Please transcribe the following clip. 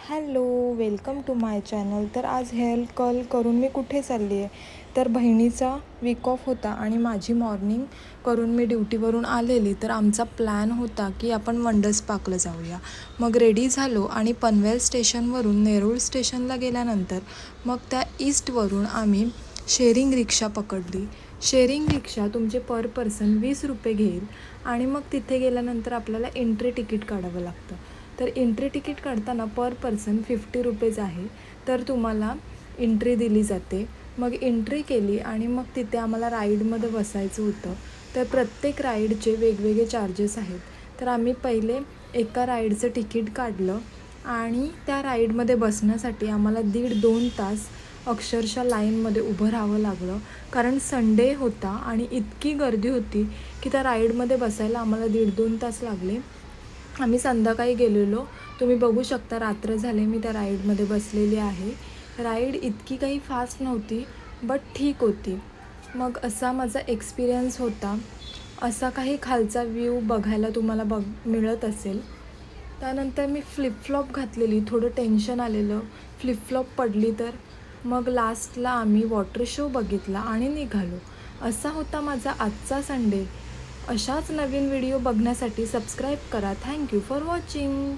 Hello, welcome to my channel. तर आज hair कल करून मी कुठे चालली आहे, तर बहिणीचा वीक ऑफ होता आणि माझी मॉर्निंग करून मी ड्युटीवरून आलेली. तर आमचा प्लॅन होता की आपण वंडर्स पार्कला जाऊया. मग रेडी झालो आणि पनवेल स्टेशनवरून नेरूळ स्टेशनला गेल्यानंतर मग त्या ईस्टवरून आम्ही शेअरिंग रिक्षा पकडली. शेअरिंग रिक्षा तुमचे पर पर्सन 20 रुपये घेईल आणि मग तिथे गेल्यानंतर आपल्याला एंट्री तिकीट काढावं लागतं. तर एंट्री तिकीट काढताना पर पर्सन 50 रुपीज आहे. तर तुम्हाला एंट्री दिली जाते. मग एंट्री केली आणि मग तिथे आम्हाला राईडमध्ये बसायचं होतं. तर प्रत्येक राईडचे वेगवेगळे चार्जेस आहेत. तर आम्ही पहिले एका राईडचं तिकीट काढलं आणि त्या राईडमध्ये बसण्यासाठी आम्हाला 1.5-2 तास अक्षरशः लाईनमध्ये उभं राहावं लागलं. कारण संडे होता आणि इतकी गर्दी होती की त्या राईडमध्ये बसायला आम्हाला 1.5-2 तास लागले. आम्ही संध्याकाळी गेलेलो. तुम्ही बघू शकता, रात्र झाले मी त्या राईडमध्ये बसलेली आहे. राईड इतकी काही फास्ट नव्हती, बट ठीक होती. मग असा माझा एक्सपिरियन्स होता. असा काही खालचा व्ह्यू बघायला तुम्हाला मिळत असेल. त्यानंतर मी फ्लिपफ्लॉप घातलेली, थोडं टेन्शन आलेलं, फ्लिपफ्लॉप पडली तर. मग लास्टला आम्ही वॉटर शो बघितला आणि निघालो. असा होता माझा आजचा संडे. अशाच नवीन व्हिडिओ बघण्यासाठी सबस्क्राईब करा. Thank you for watching.